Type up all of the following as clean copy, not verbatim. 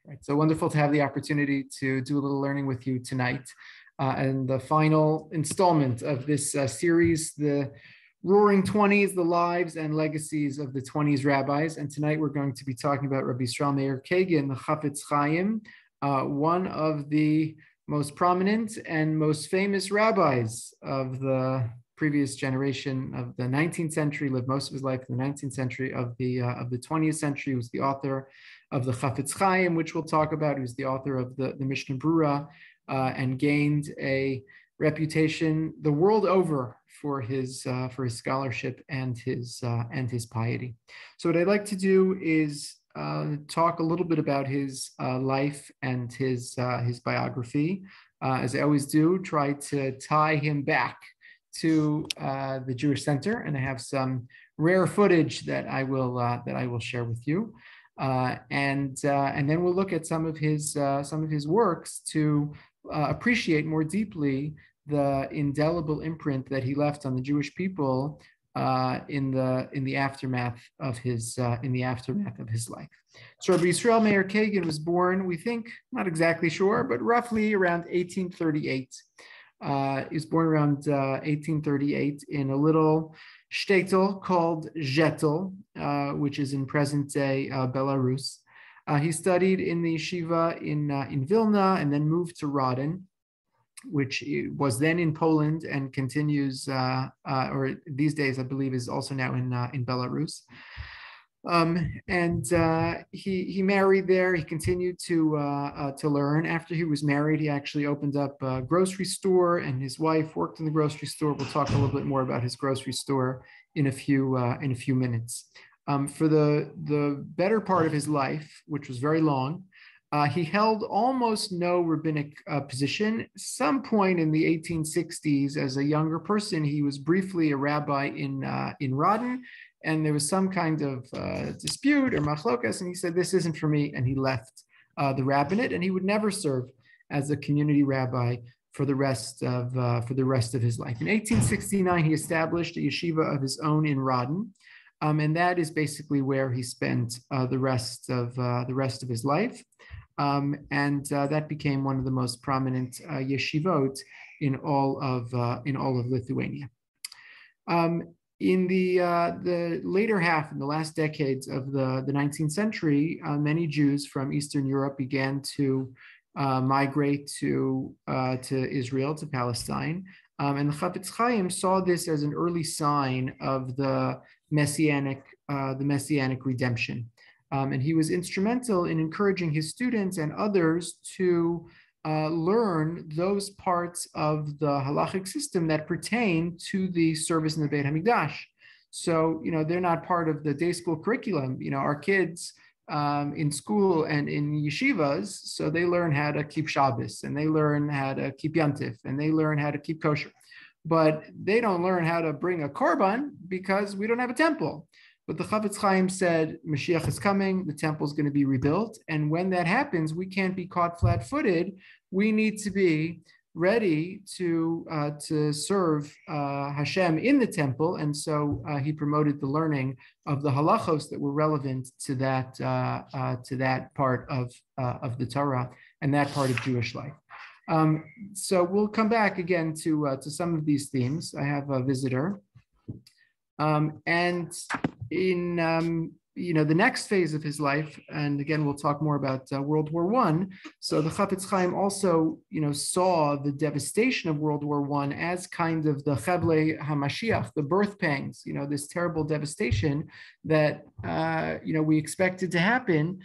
Right. So wonderful to have the opportunity to do a little learning with you tonight. And the final installment of this series, the Roaring Twenties, the Lives and Legacies of the 20s Rabbis. And tonight we're going to be talking about Rabbi Yisrael Meir Kagan, the Chafetz Chaim, one of the most prominent and most famous rabbis of the previous generation of the 19th century, lived most of his life in the 19th century, of the 20th century. He was the author of the Chafetz Chaim, which we'll talk about. He was the author of the Mishnah Brura, and gained a reputation the world over for his scholarship and his piety. So what I'd like to do is talk a little bit about his life and his biography. As I always do, try to tie him back to the Jewish Center, and I have some rare footage that I will share with you, and then we'll look at some of his works to appreciate more deeply the indelible imprint that he left on the Jewish people in the aftermath of his life. So Rabbi Yisrael Meir Kagan was born, we think, not exactly sure, but roughly around 1838. He was born around 1838 in a little shtetl called Zhetel, which is in present-day Belarus. He studied in the yeshiva in Vilna and then moved to Radin, which was then in Poland and continues, or these days I believe is also now in Belarus. He married there. He continued to learn. After he was married, he actually opened up a grocery store, and his wife worked in the grocery store. We'll talk a little bit more about his grocery store in a few minutes. For the better part of his life, which was very long, he held almost no rabbinic position. Some point in the 1860s, as a younger person, he was briefly a rabbi in Radin, and there was some kind of dispute or machlokas, and he said, "This isn't for me," and he left the rabbinate, and he would never serve as a community rabbi for the rest of his life. In 1869, he established a yeshiva of his own in Radin, and that is basically where he spent the rest of his life. That became one of the most prominent yeshivot in all of Lithuania. In the later half, in the last decades of the 19th century, many Jews from Eastern Europe began to migrate to Israel, to Palestine. And the Chafetz Chaim saw this as an early sign of the messianic redemption. And he was instrumental in encouraging his students and others to learn those parts of the halachic system that pertain to the service in the Beit HaMikdash. So, they're not part of the day school curriculum. Our kids in school and in yeshivas, so they learn how to keep Shabbos, and they learn how to keep Yantif, and they learn how to keep kosher. But they don't learn how to bring a korban because we don't have a temple. But the Chafetz Chaim said, Mashiach is coming, the temple is going to be rebuilt. And when that happens, we can't be caught flat-footed. We need to be ready to serve Hashem in the temple. And so he promoted the learning of the halachos that were relevant to that part of the Torah and that part of Jewish life. So we'll come back again to some of these themes. I have a visitor. And in the next phase of his life, and again we'll talk more about World War I. So the Chafetz Chaim also saw the devastation of World War I as kind of the Chevle HaMashiach, the birth pangs, this terrible devastation that we expected to happen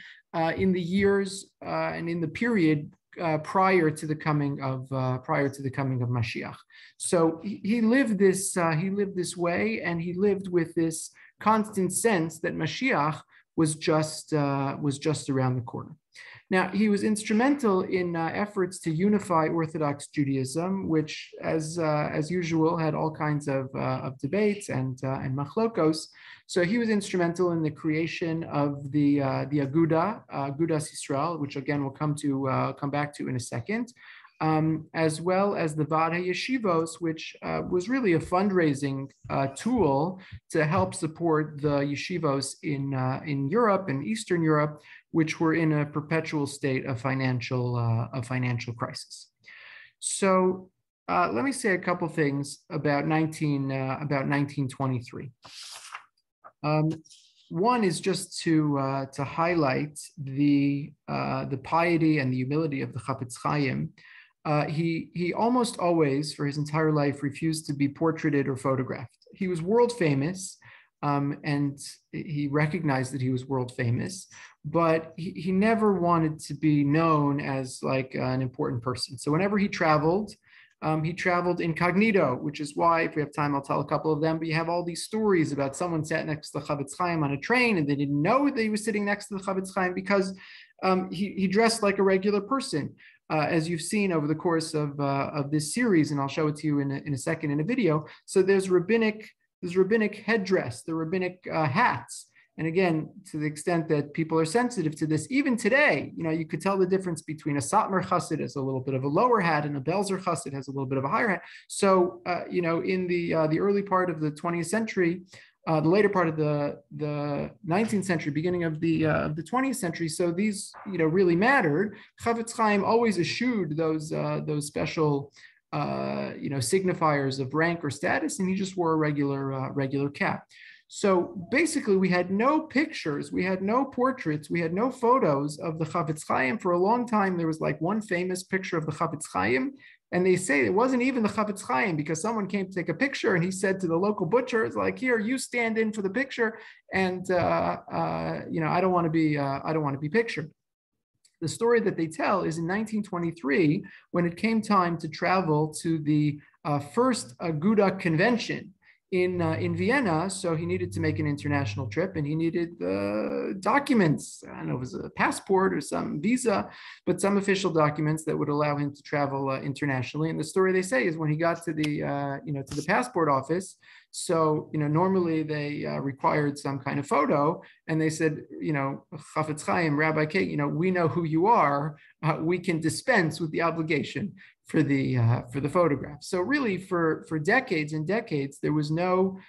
in the years and in the period prior to the coming of Mashiach. So he lived this way, and he lived with this constant sense that Mashiach was just around the corner. Now, he was instrumental in efforts to unify Orthodox Judaism, which, as usual, had all kinds of debates and machlokos. So he was instrumental in the creation of the Agudas Yisrael, which again we'll come back to in a second. as well as the Vada Yeshivos, which was really a fundraising tool to help support the yeshivos in Europe and Eastern Europe, which were in a perpetual state of financial crisis. So let me say a couple things about 1923. One is just to highlight the piety and the humility of the Chafetz Chaim. He almost always, for his entire life, refused to be portraited or photographed. He was world famous, and he recognized that he was world famous, but he never wanted to be known as like an important person. So whenever he traveled incognito, which is why, if we have time, I'll tell a couple of them. But you have all these stories about someone sat next to the Chafetz Chaim on a train, and they didn't know that he was sitting next to the Chafetz Chaim because he dressed like a regular person. As you've seen over the course of this series, and I'll show it to you in a second in a video. So there's rabbinic headdress, the rabbinic hats. And again, to the extent that people are sensitive to this, even today, you could tell the difference between a Satmar Chassid has a little bit of a lower hat and a Belzer Chassid has a little bit of a higher hat. So, in the early part of the 20th century, the later part of the 19th century, beginning of the 20th century, so these, really mattered. Chafetz Chaim always eschewed those special signifiers of rank or status, and he just wore a regular cap. So basically, we had no pictures, we had no portraits, we had no photos of the Chafetz Chaim. For a long time, there was like one famous picture of the Chafetz Chaim, and they say it wasn't even the Chafetz Chaim because someone came to take a picture, and he said to the local butcher, "It's like, here, you stand in for the picture, and I don't want to be pictured." The story that they tell is in 1923, when it came time to travel to the first Aguda convention in Vienna. So he needed to make an international trip, and he needed documents. I don't know if it was a passport or some visa, but some official documents that would allow him to travel internationally. And the story they say is when he got to the passport office. So, normally they required some kind of photo, and they said, Chafetz Chaim, Rabbi K, we know who you are. We can dispense with the obligation for the photograph. So really, for decades and decades, there was no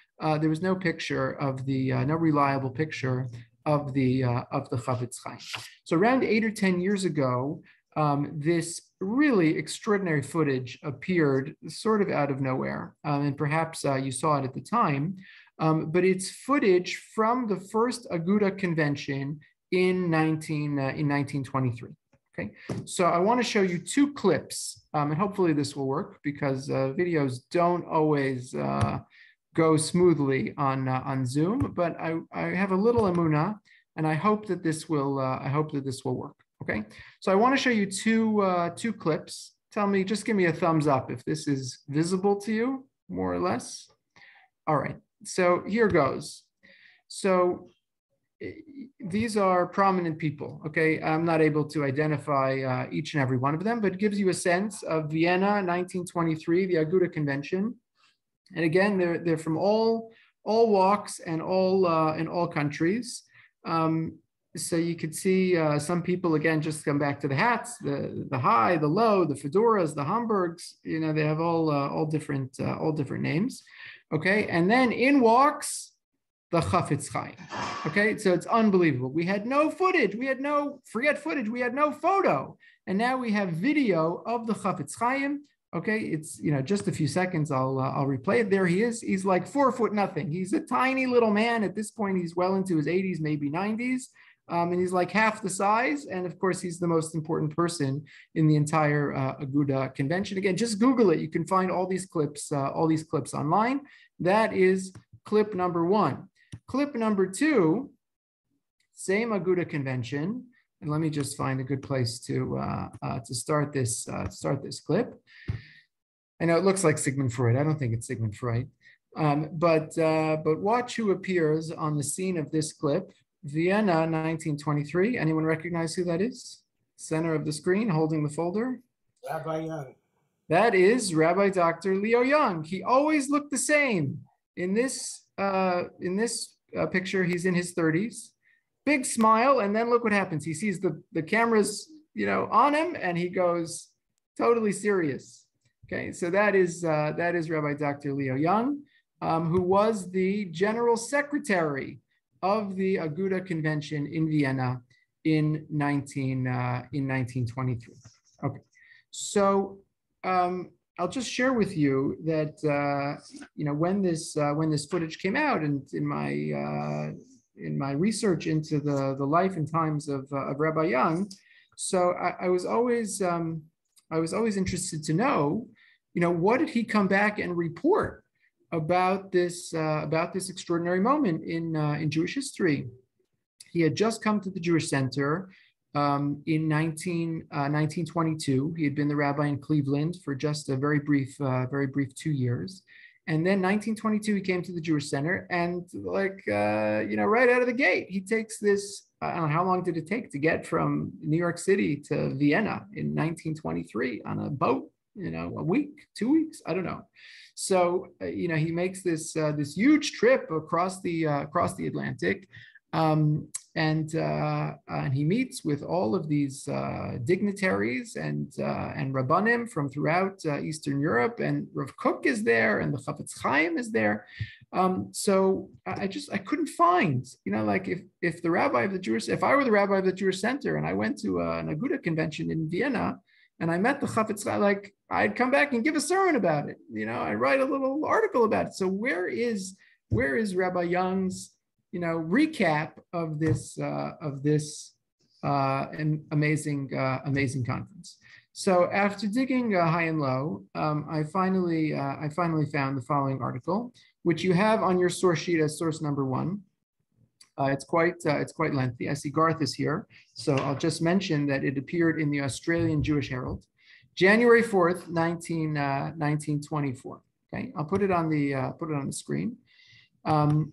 picture of no reliable picture of the Chafetz Chaim. So around 8 or 10 years ago, this really extraordinary footage appeared sort of out of nowhere, and perhaps you saw it at the time. But it's footage from the first Aguda convention in 1923. Okay, so I want to show you two clips, and hopefully this will work because videos don't always go smoothly on Zoom. But I have a little emunah, and I hope that this will work. Okay, so I want to show you two clips. Tell me, just give me a thumbs up if this is visible to you, more or less. All right, so here goes. So these are prominent people, okay? I'm not able to identify each and every one of them, but it gives you a sense of Vienna, 1923, the Aguda Convention. And again, they're from all walks and all countries. So you could see some people, again, just come back to the hats, the high, the low, the fedoras, the Hamburgs. They have all different names, okay? And then in walks the Chafetz Chaim. Okay, so it's unbelievable. We had no footage. We had no photo. And now we have video of the Chafetz Chaim. Okay, it's just a few seconds. I'll replay it. There he is. He's like 4 foot nothing. He's a tiny little man. At this point, he's well into his 80s, maybe 90s. And he's like half the size. And of course, he's the most important person in the entire Aguda convention. Again, just Google it. You can find all these clips online. That is clip number 1. Clip number 2, same Aguda convention, and let me just find a good place to start this clip. I know it looks like Sigmund Freud. I don't think it's Sigmund Freud, but watch who appears on the scene of this clip. Vienna, 1923. Anyone recognize who that is? Center of the screen, holding the folder. Rabbi Young. That is Rabbi Dr. Leo Young. He always looked the same. In this picture, he's in his 30s. Big smile, and then look what happens. He sees the cameras, on him, and he goes, totally serious. Okay, so that is Rabbi Dr. Leo Young, who was the general secretary of the Aguda Convention in Vienna in 1923. Okay, so I'll just share with you that when this footage came out, and in my research into the life and times of Rabbi Young, so I was always interested to know, what did he come back and report about this extraordinary moment in Jewish history. He had just come to the Jewish Center in 1922. He had been the rabbi in Cleveland for just a very brief 2 years. And then 1922, he came to the Jewish Center, and right out of the gate, he takes this, I don't know, how long did it take to get from New York City to Vienna in 1923 on a boat, a week, 2 weeks, I don't know. So, he makes this huge trip across the Atlantic. And he meets with all of these dignitaries and Rabbanim from throughout Eastern Europe, and Rav Kook is there, and the Chafetz Chaim is there. So I couldn't find, if I were the rabbi of the Jewish Center and I went to an Aguda convention in Vienna and I met the Chafetz Chaim, I'd come back and give a sermon about it. I'd write a little article about it. So where is Rabbi Young's recap of this amazing conference? So after digging high and low, I finally found the following article, which you have on your source sheet as source number 1. It's quite lengthy. I see Garth is here, so I'll just mention that it appeared in the Australian Jewish Herald, January 4th, 1924. Okay, I'll put it on the screen. And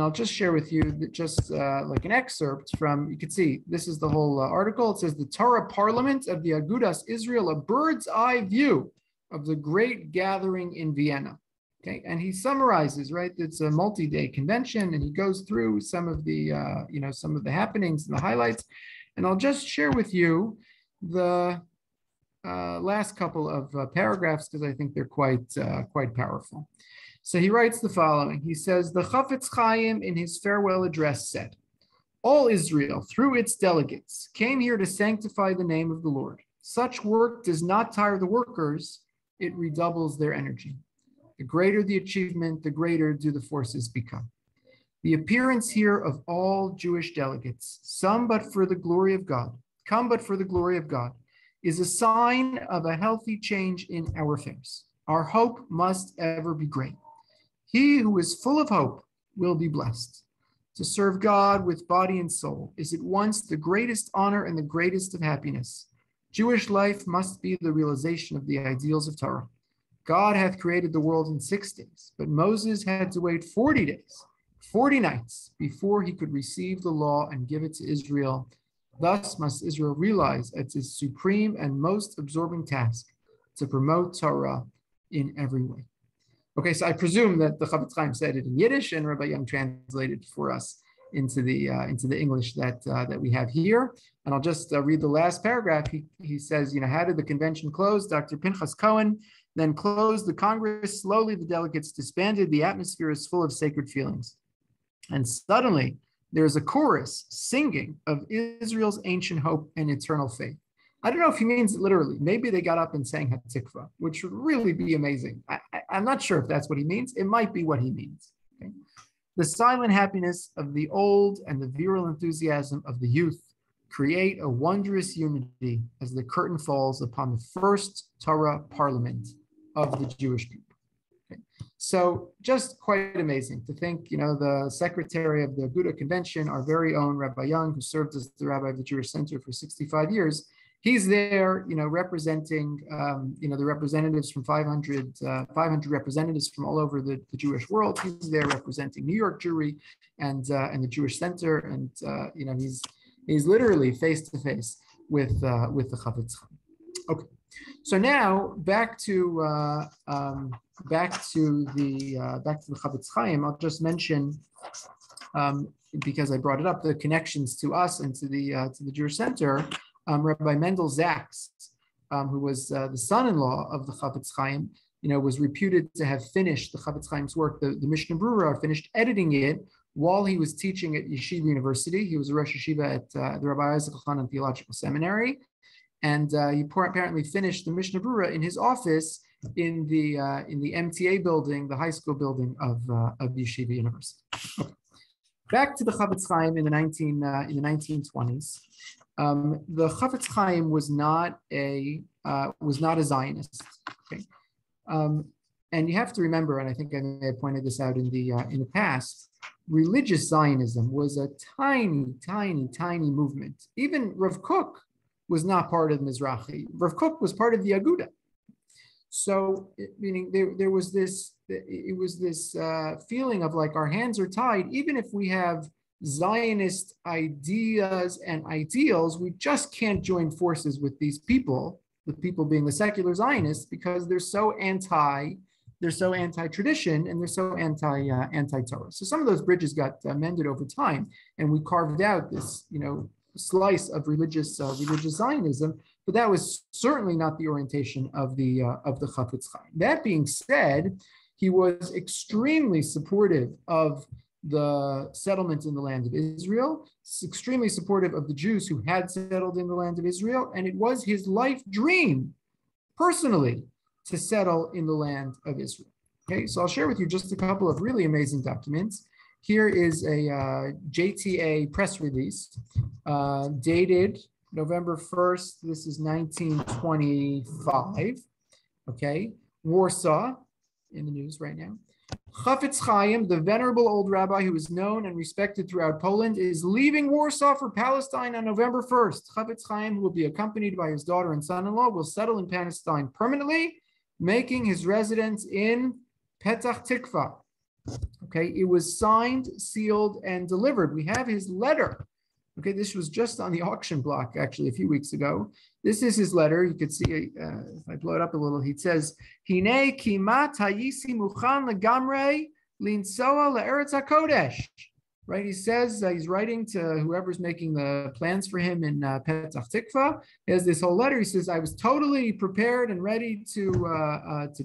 I'll just share with you that like an excerpt from, you can see, this is the whole article. It says, the Torah Parliament of the Agudas Israel, a bird's eye view of the great gathering in Vienna. Okay, and he summarizes, right? It's a multi-day convention, and he goes through some of the happenings and the highlights. And I'll just share with you the last couple of paragraphs, because I think they're quite powerful. So he writes the following. He says, the Chafetz Chaim in his farewell address said, all Israel, through its delegates, came here to sanctify the name of the Lord. Such work does not tire the workers, it redoubles their energy. The greater the achievement, the greater do the forces become. The appearance here of all Jewish delegates, come but for the glory of God, is a sign of a healthy change in our affairs. Our hope must ever be great. He who is full of hope will be blessed. To serve God with body and soul is at once the greatest honor and the greatest of happiness. Jewish life must be the realization of the ideals of Torah. God hath created the world in 6 days, but Moses had to wait 40 days, 40 nights, before he could receive the law and give it to Israel. Thus must Israel realize it's its supreme and most absorbing task to promote Torah in every way. Okay, so I presume that the Chafetz Chaim said it in Yiddish, and Rabbi Young translated for us into the English that we have here. And I'll just read the last paragraph. He says, how did the convention close? Dr. Pinchas Cohen then closed the Congress. Slowly, the delegates disbanded. The atmosphere is full of sacred feelings. And suddenly, there's a chorus singing of Israel's ancient hope and eternal faith. I don't know if he means it literally. Maybe they got up and sang Hatikva, which would really be amazing. I'm not sure if that's what he means. It might be what he means. Okay? The silent happiness of the old and the virile enthusiasm of the youth create a wondrous unity as the curtain falls upon the first Torah parliament of the Jewish people. Okay? So just quite amazing to think, the secretary of the Aguda Convention, our very own Rabbi Young, who served as the rabbi of the Jewish Center for 65 years, he's there, representing, the representatives from 500 representatives from all over the Jewish world. He's there representing New York Jewry and the Jewish Center, and he's literally face to face with the Chafetz Chaim. Okay, so now back to the Chafetz Chaim. I'll just mention, because I brought it up, the connections to us and to the Jewish Center. Rabbi Mendel Zaks who was the son-in-law of the Chafetz Chaim, was reputed to have finished the Chafetz Chaim's work, the Mishnah Berurah, finished editing it while he was teaching at Yeshiva University. He was a Rosh Yeshiva at the Rabbi Isaac Elchanan Theological Seminary, and he apparently finished the Mishnah Berurah in his office in the MTA building, the high school building of Yeshiva University. Okay. Back to the Chafetz Chaim in the 1920s. The Chafetz Chaim was not a Zionist. Okay. And you have to remember, and I think I may have pointed this out in the past, religious Zionism was a tiny, tiny, tiny movement. Even Rav Kook was not part of Mizrahi. Rav Kook was part of the Aguda. So, meaning there was this, it was this feeling of like our hands are tied. Even if we have Zionist ideas and ideals, we just can't join forces with these people, with people being the secular Zionists, because they're so anti-tradition, and they're so anti-Torah. So some of those bridges got mended over time, and we carved out this, slice of religious Zionism. But that was certainly not the orientation of the Chafetz Chaim. That being said, he was extremely supportive of the settlement in the land of Israel, extremely supportive of the Jews who had settled in the land of Israel, and it was his life dream, personally, to settle in the land of Israel. Okay, so I'll share with you just a couple of really amazing documents. Here is a JTA press release dated November 1st. This is 1925. Okay, Warsaw, in the news right now. Chafetz Chaim, the venerable old rabbi who is known and respected throughout Poland, is leaving Warsaw for Palestine on November 1st. Chafetz Chaim, who will be accompanied by his daughter and son-in-law, will settle in Palestine permanently, making his residence in Petach Tikva. Okay, it was signed, sealed, and delivered. We have his letter. Okay, this was just on the auction block, actually, a few weeks ago. This is his letter. You could see, if I blow it up a little, he says, Hine kimat hayisi muchan legamre linsoa le'eretz HaKodesh. Right, he says, he's writing to whoever's making the plans for him in Petach Tikva. He has this whole letter. He says, I was totally prepared and ready to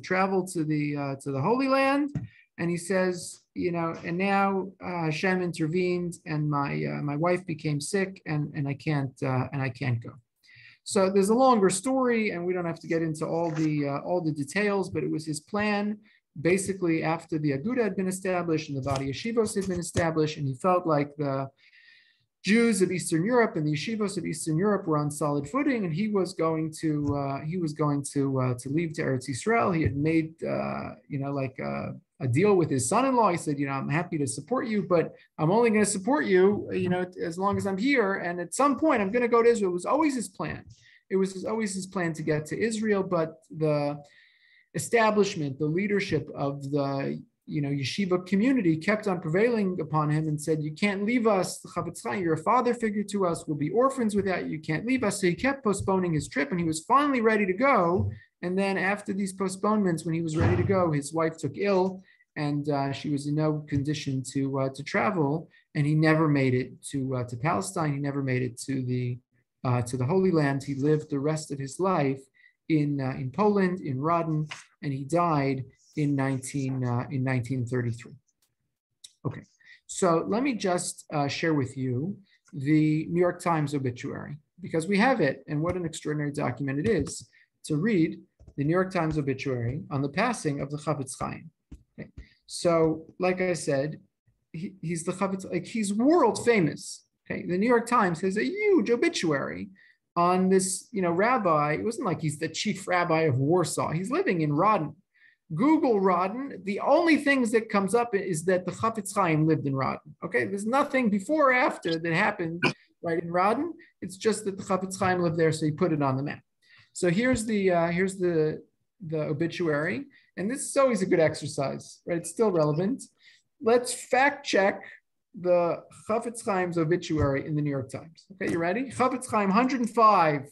travel to the Holy Land. And he says, and now Hashem intervened, and my wife became sick, and I can't go. So there's a longer story, and we don't have to get into all the details, but it was his plan. Basically, after the Aguda had been established and the Vadi Yeshivos had been established, and he felt like the Jews of Eastern Europe and the Yeshivos of Eastern Europe were on solid footing, and he was going to leave to Eretz Yisrael. He had made a deal with his son-in-law. He said, I'm happy to support you, but I'm only going to support you, as long as I'm here. And at some point, I'm going to go to Israel. It was always his plan. It was always his plan to get to Israel, but the establishment, the leadership of the yeshiva community kept on prevailing upon him and said, you can't leave us, the Chafetz Chaim, you're a father figure to us, we'll be orphans without you, you can't leave us. So he kept postponing his trip, and he was finally ready to go. And then after these postponements, when he was ready to go, his wife took ill, and she was in no condition to travel, and he never made it to Palestine. He never made it to the Holy Land. He lived the rest of his life in Poland, in Radin, and he died in 1933. Okay, so let me just share with you the New York Times obituary, because we have it, and what an extraordinary document it is to read the New York Times obituary on the passing of the Chafetz Chaim. Okay. So, like I said, he's the Chafetz, he's world famous. Okay, the New York Times has a huge obituary on this, rabbi. It wasn't like he's the chief rabbi of Warsaw. He's living in Radin. Google Radin. The only things that comes up is that the Chafetz Chaim lived in Radin. Okay, there's nothing before or after that happened right in Radin. It's just that the Chafetz Chaim lived there, so he put it on the map. So here's the obituary, and this is always a good exercise, right? It's still relevant. Let's fact check the Chafetz Chaim's obituary in the New York Times. Okay, you ready? Chafetz Chaim 105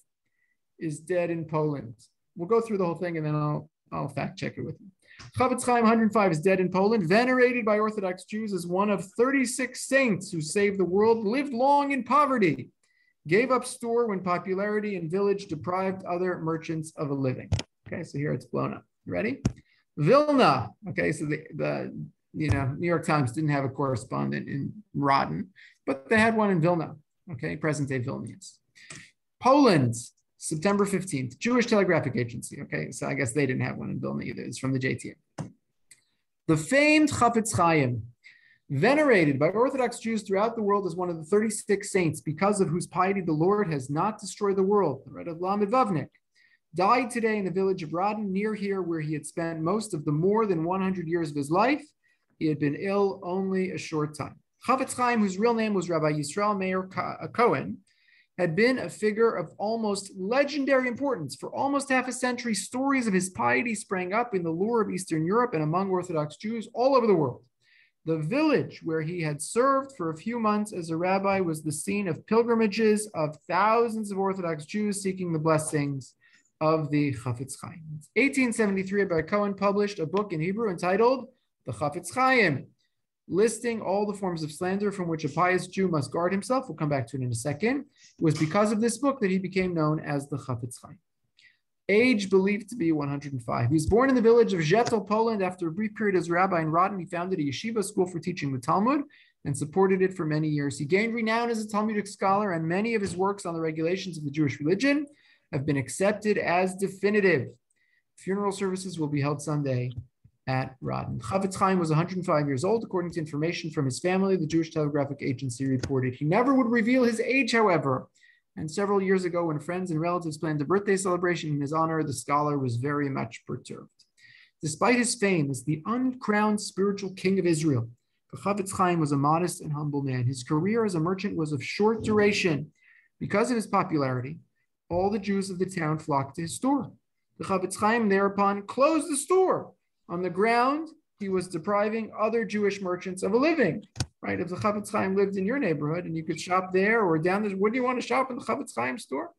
is dead in Poland. We'll go through the whole thing, and then I'll fact check it with you. Chafetz Chaim 105 is dead in Poland, venerated by Orthodox Jews as one of 36 saints who saved the world, lived long in poverty. Gave up store when popularity in village deprived other merchants of a living. Okay, so here it's blown up. You ready? Vilna. Okay, so the New York Times didn't have a correspondent in Rodden, but they had one in Vilna. Okay, present day Vilnius. Poland, September 15th, Jewish Telegraphic Agency. Okay, so I guess they didn't have one in Vilna either. It's from the JTM. The famed Chafetz Chaim, venerated by Orthodox Jews throughout the world as one of the 36 saints, because of whose piety the Lord has not destroyed the world, the of Lamed Vavnik, died today in the village of Radin, near here, where he had spent most of the more than 100 years of his life. He had been ill only a short time. Chafetz Chaim, whose real name was Rabbi Yisrael Meir Cohen, had been a figure of almost legendary importance. For almost half a century, stories of his piety sprang up in the lore of Eastern Europe and among Orthodox Jews all over the world. The village where he had served for a few months as a rabbi was the scene of pilgrimages of thousands of Orthodox Jews seeking the blessings of the Chafetz Chaim. In 1873, Rabbi Cohen published a book in Hebrew entitled The Chafetz Chaim, listing all the forms of slander from which a pious Jew must guard himself. We'll come back to it in a second. It was because of this book that he became known as the Chafetz Chaim. Age believed to be 105. He was born in the village of Zetel, Poland. After a brief period as rabbi in Radin, he founded a yeshiva school for teaching the Talmud and supported it for many years. He gained renown as a Talmudic scholar, and many of his works on the regulations of the Jewish religion have been accepted as definitive. Funeral services will be held Sunday at Radin. Chafetz Chaim was 105 years old, according to information from his family, the Jewish Telegraphic Agency reported. He never would reveal his age, however. And several years ago, when friends and relatives planned a birthday celebration in his honor, the scholar was very much perturbed. Despite his fame as the uncrowned spiritual king of Israel, the Chafetz Chaim was a modest and humble man. His career as a merchant was of short duration. Because of his popularity, all the Jews of the town flocked to his store. The Chafetz Chaim thereupon closed the store. On the ground, he was depriving other Jewish merchants of a living. Right? If the Chafetz Chaim lived in your neighborhood and you could shop there or down there, wouldn't you want to shop in the Chafetz Chaim store?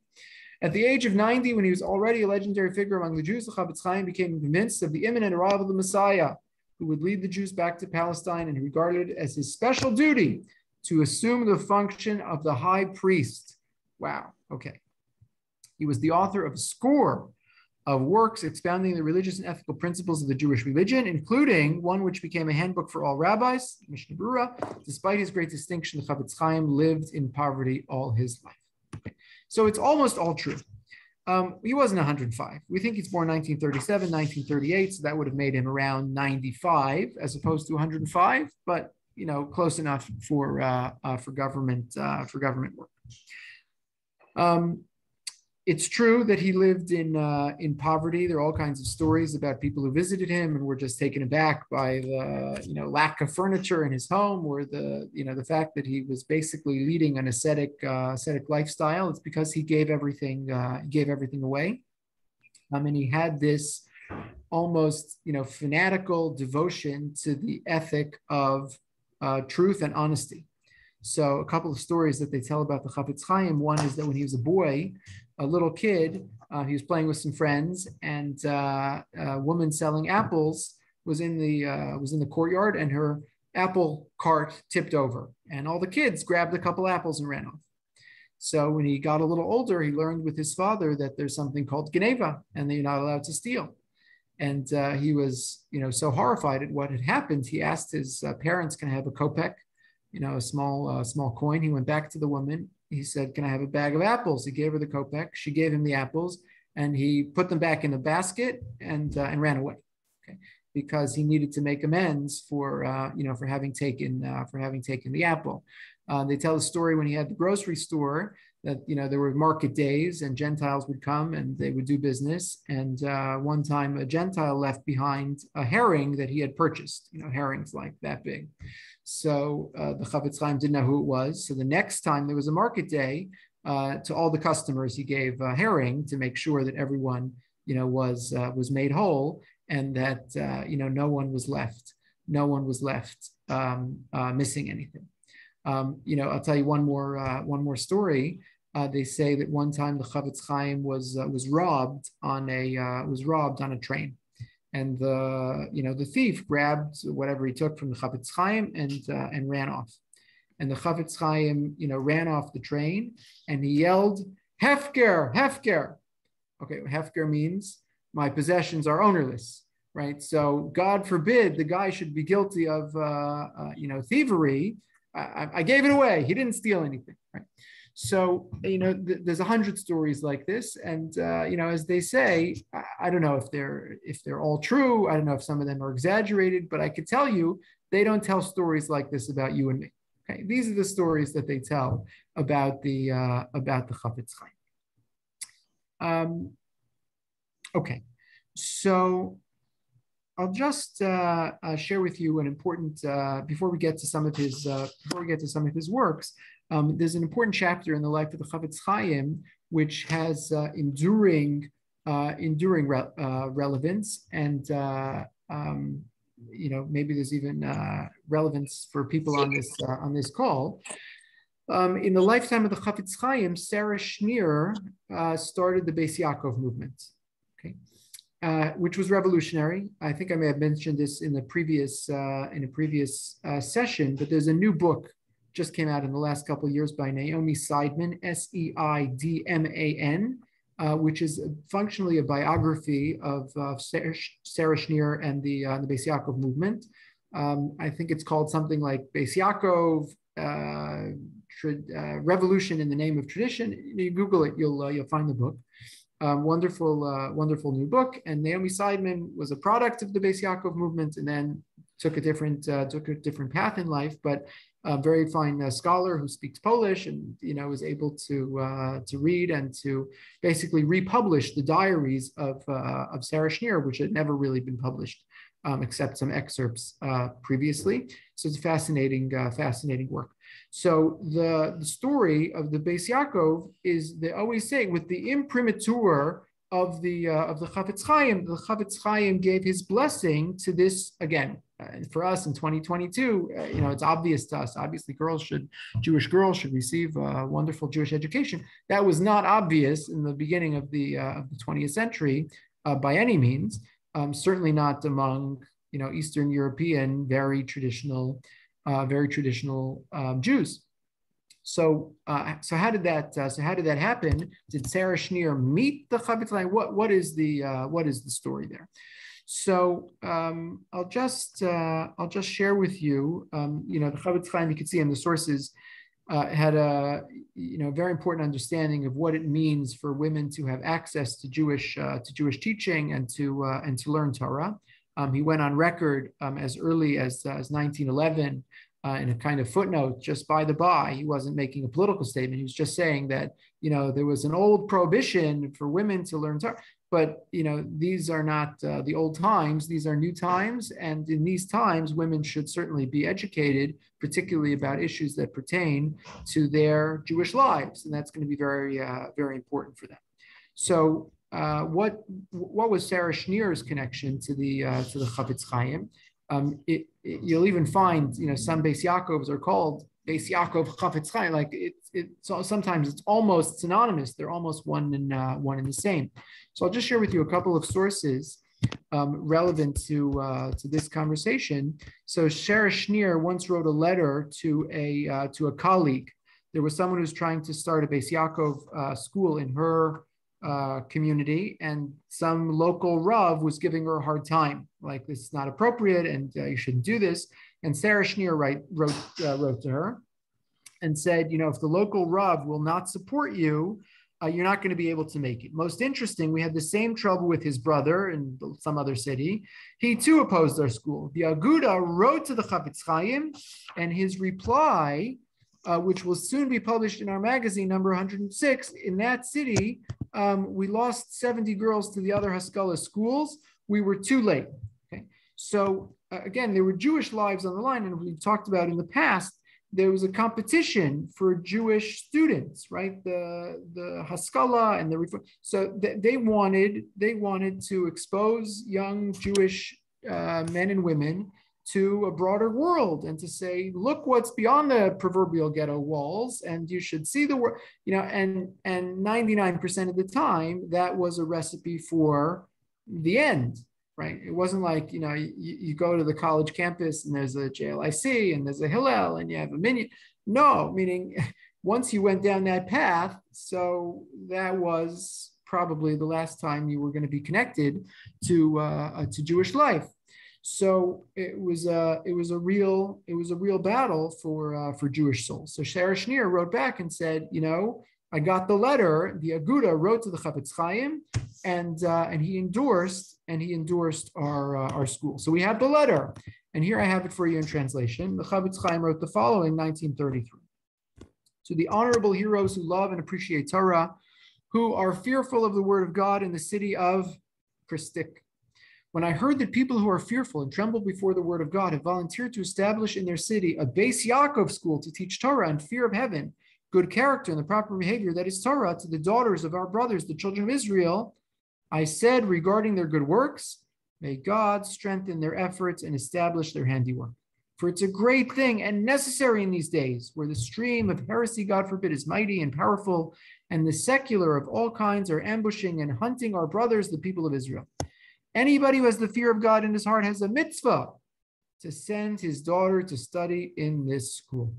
At the age of 90, when he was already a legendary figure among the Jews, the Chafetz Chaim became convinced of the imminent arrival of the Messiah, who would lead the Jews back to Palestine, and he regarded it as his special duty to assume the function of the high priest. Wow. Okay. He was the author of a score of works expounding the religious and ethical principles of the Jewish religion, including one which became a handbook for all rabbis, Mishnah Berurah. Despite his great distinction, the Chafetz Chaim lived in poverty all his life. Okay. So it's almost all true. He wasn't 105. We think he's born 1937, 1938, so that would have made him around 95 as opposed to 105, but close enough for government work. It's true that he lived in poverty. There are all kinds of stories about people who visited him and were just taken aback by the lack of furniture in his home, or the fact that he was basically leading an ascetic lifestyle. It's because he gave everything away. And he had this almost fanatical devotion to the ethic of truth and honesty. So a couple of stories that they tell about the Chafetz Chaim. One is that when he was a boy, a little kid, he was playing with some friends, and a woman selling apples was in the courtyard, and her apple cart tipped over, and all the kids grabbed a couple apples and ran off. So when he got a little older, he learned with his father that there's something called geneva, and that you're not allowed to steal. And he was so horrified at what had happened, he asked his parents, "Can I have a kopek?" A small coin. He went back to the woman. He said, "Can I have a bag of apples?" He gave her the kopek. She gave him the apples, and he put them back in the basket and ran away, okay, because he needed to make amends for having taken the apple. They tell the story when he had the grocery store that there were market days and Gentiles would come and they would do business. And one time a Gentile left behind a herring that he had purchased. Herrings like that big. So the Chafetz Chaim didn't know who it was. So the next time there was a market day, to all the customers, he gave a herring to make sure that everyone, was made whole, and that no one was left missing anything. I'll tell you one more story. They say that one time the Chafetz Chaim was robbed on a train. And the thief grabbed whatever he took from the Chafetz Chaim and ran off. and the Chafetz Chaim, ran off the train, and he yelled, "Hefker, Hefker." Okay, Hefker means my possessions are ownerless, right? So God forbid the guy should be guilty of, thievery. I gave it away. He didn't steal anything, right? So, there's 100 stories like this. And, as they say, I don't know if they're all true. I don't know if some of them are exaggerated, but I could tell you, they don't tell stories like this about you and me. Okay, these are the stories that they tell about the Chafetz Chaim. Okay, so I'll just share with you an important before we get to some of his works. There's an important chapter in the life of the Chafetz Chaim which has enduring relevance, and maybe there's even relevance for people on this call. In the lifetime of the Chafetz Chaim, Sarah Schneer started the Beis Yaakov movement. Okay. Which was revolutionary. I think I may have mentioned this in a previous session, but there's a new book just came out in the last couple of years by Naomi Seidman, Seidman, which is functionally a biography of Sarah Schneer and the Beis Yaakov movement. I think it's called something like Beis Yaakov, Revolution in the Name of Tradition. You Google it, you'll find the book. Wonderful new book. And Naomi Seidman was a product of the Beis Yaakov movement, and then took a different path in life. But a very fine scholar who speaks Polish, and was able to read and to basically republish the diaries of Sarah Schneer, which had never really been published except some excerpts previously. So it's a fascinating work. So the story of the Beis Yaakov is, they always say, with the imprimatur of the Chafetz Chaim. The Chafetz Chaim gave his blessing to this again. For us in 2022, it's obvious to us. Obviously, Jewish girls should receive a wonderful Jewish education. That was not obvious in the beginning of the 20th century by any means. Certainly not among Eastern European very traditional Jews. So how did that happen? Did Sarah Schneer meet the Chafetz Chaim? What is the story there? So I'll just share with you. The Chafetz Chaim, you can see in the sources, had a very important understanding of what it means for women to have access to Jewish teaching and to learn Torah. He went on record as early as 1911 in a kind of footnote, just by the by. He wasn't making a political statement. He was just saying that there was an old prohibition for women to learn Torah. But these are not the old times; these are new times, and in these times, women should certainly be educated, particularly about issues that pertain to their Jewish lives, and that's going to be very, very important for them. So, what was Sarah Schneer's connection to the Chafetz Chaim? You'll even find some Beis Yaakovs are called Beis Yaakov Chafetz Chaim. Like so sometimes it's almost synonymous. They're almost one and the same. So I'll just share with you a couple of sources relevant to this conversation. So Sarah Schneer once wrote a letter to a colleague. There was someone who's trying to start a Beis Yaakov school in her community, and some local Rav was giving her a hard time, like this is not appropriate and you shouldn't do this. And Sarah Schneer wrote to her and said, if the local Rav will not support you, you're not going to be able to make it. Most interesting, we had the same trouble with his brother in some other city. He too opposed our school. The Aguda wrote to the Chafetz Chaim, and his reply, which will soon be published in our magazine, number 106, in that city, we lost 70 girls to the other Haskalah schools. We were too late. Okay, so again, there were Jewish lives on the line, and we've talked about in the past. There was a competition for Jewish students, right? The Haskalah and the Reform. So they wanted to expose young Jewish men and women to a broader world, and to say, look what's beyond the proverbial ghetto walls, and you should see the world, and 99% of the time that was a recipe for the end, right? It wasn't like, you go to the college campus and there's a JLIC and there's a Hillel and you have a minyan. No, meaning once you went down that path, so that was probably the last time you were going to be connected to Jewish life. So it was a real battle for Jewish souls. So Shneur wrote back and said, I got the letter. The Aguda wrote to the Chavetz Chaim, and he endorsed our school. So we have the letter, and here I have it for you in translation. The Chavetz Chaim wrote the following, 1933. To the honorable heroes who love and appreciate Torah, who are fearful of the word of God in the city of Christik. When I heard that people who are fearful and tremble before the word of God have volunteered to establish in their city a Beis Yaakov school to teach Torah and fear of heaven, good character and the proper behavior that is Torah to the daughters of our brothers, the children of Israel, I said regarding their good works, may God strengthen their efforts and establish their handiwork. For it's a great thing and necessary in these days where the stream of heresy, God forbid, is mighty and powerful, and the secular of all kinds are ambushing and hunting our brothers, the people of Israel. Anybody who has the fear of God in his heart has a mitzvah to send his daughter to study in this school.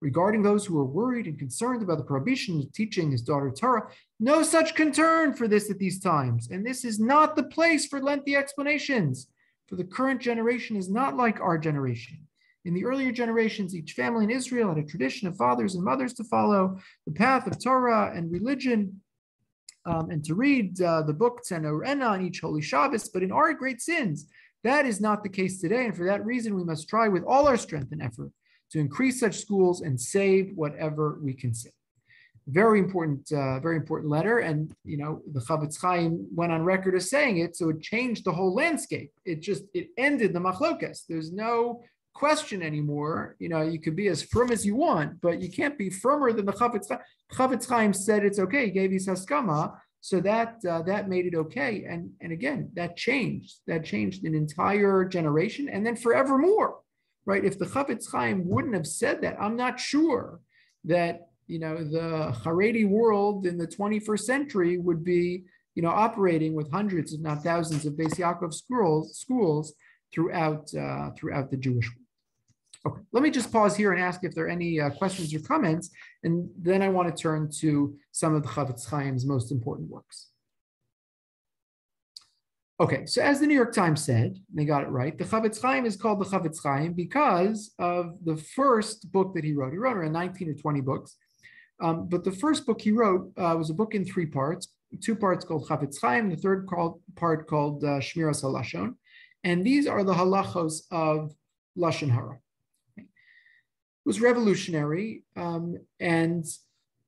Regarding those who are worried and concerned about the prohibition of teaching his daughter Torah, no such concern for this at these times. And this is not the place for lengthy explanations, for the current generation is not like our generation. In the earlier generations, each family in Israel had a tradition of fathers and mothers to follow, the path of Torah and religion, and to read the book Tzena Urena on each Holy Shabbos. But in our great sins, that is not the case today. And for that reason, we must try with all our strength and effort to increase such schools and save whatever we can save. Very important letter. And, the Chavetz Chaim went on record as saying it, so it changed the whole landscape. It ended the machlokas. There's no question anymore. You could be as firm as you want, but you can't be firmer than the Chavetz Chaim. Chavetz Chaim said it's okay. He gave his haskama, so that made it okay. And again, that changed an entire generation, and then forevermore, right? If the Chavetz Chaim wouldn't have said that, I'm not sure that the Haredi world in the 21st century would be operating with hundreds, if not thousands, of Beis Yaakov schools throughout the Jewish world. Okay, let me just pause here and ask if there are any questions or comments, and then I want to turn to some of the Chavetz Chaim's most important works. Okay, so as the New York Times said, they got it right, the Chavetz Chaim is called the Chavetz Chaim because of the first book that he wrote. He wrote around 19 or 20 books, but the first book he wrote was a book in 3 parts, 2 parts called Chavetz Chaim, the third part called Shmiras HaLashon, and these are the halachos of Lashon Hara. It was revolutionary, and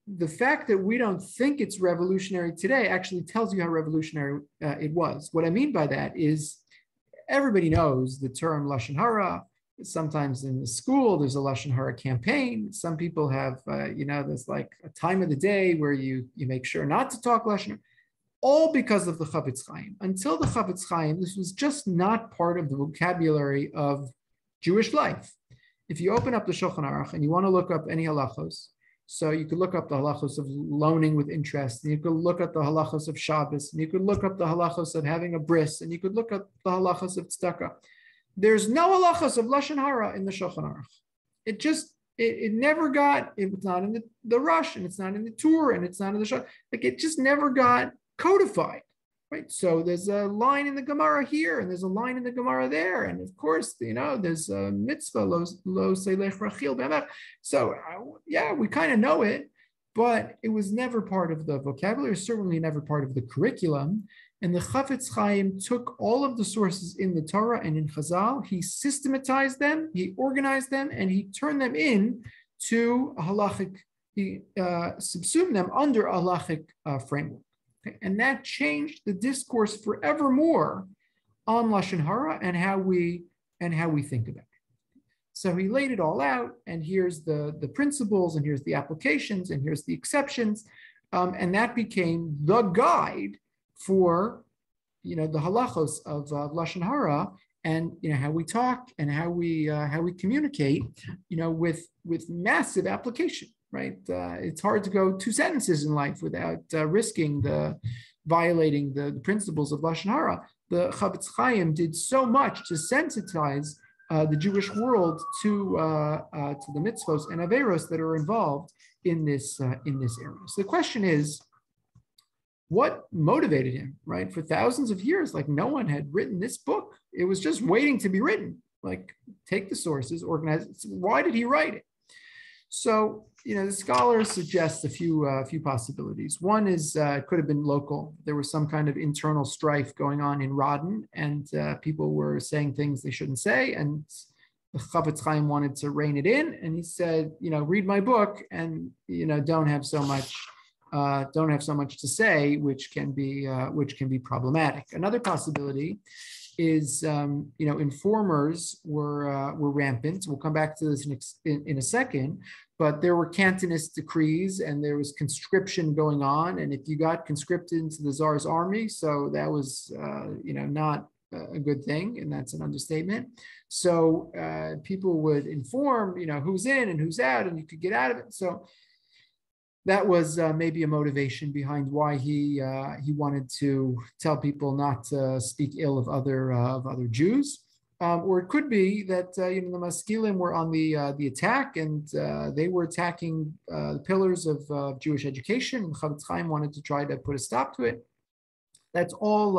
the fact that we don't think it's revolutionary today actually tells you how revolutionary it was. What I mean by that is everybody knows the term Lashon Hara. Sometimes in the school, there's a Lashon Hara campaign. Some people have, there's like a time of the day where you make sure not to talk Lashon Hara, all because of the Chavetz Chaim. Until the Chavetz Chaim, this was just not part of the vocabulary of Jewish life. If you open up the Shulchan Aruch and you want to look up any halachos, so you could look up the halachos of loaning with interest, and you could look at the halachos of Shabbos, and you could look up the halachos of having a bris, and you could look up the halachos of tzedakah. There's no halachos of Lashon Hara in the Shulchan Aruch. It never got, it's not in the Rush, and it's not in the Tur, and it's not in the Shulchan. It just never got codified. Right? So there's a line in the Gemara here, and there's a line in the Gemara there, and of course, there's a mitzvah lo selech rachil b'amach. So we kind of know it, but it was never part of the vocabulary. Certainly never part of the curriculum. And the Chavetz Chaim took all of the sources in the Torah and in Chazal. He systematized them, he organized them, and he turned them in to a halachic. He subsumed them under a halachic framework. And that changed the discourse forevermore on Lashon Hara and how we think about it. So he laid it all out, and here's the principles, and here's the applications, and here's the exceptions, and that became the guide for the halachos of Lashon Hara, and how we talk and how we communicate, with massive application. Right, it's hard to go 2 sentences in life without risking violating the principles of Lashon Hara. The Chavetz Chaim did so much to sensitize the Jewish world to the mitzvos and averos that are involved in this area. So the question is, what motivated him, right? For thousands of years, like no one had written this book. It was just waiting to be written. Like, take the sources, organize it. Why did he write it? So, the scholars suggest a few possibilities. One is it could have been local. There was some kind of internal strife going on in Rodden, and people were saying things they shouldn't say, and the Chavetz Chaim wanted to rein it in, and he said, read my book, and don't have so much to say, which can be problematic. Another possibility is, informers were rampant. We'll come back to this in a second, but there were Cantonist decrees and there was conscription going on. And if you got conscripted into the Tsar's army, so that was, not a good thing, and that's an understatement. So people would inform, who's in and who's out, and you could get out of it. So that was maybe a motivation behind why he wanted to tell people not to speak ill of other Jews, or it could be that the Maskilim were on the attack, and they were attacking the pillars of Jewish education. And Chavetz Chaim wanted to try to put a stop to it. That's all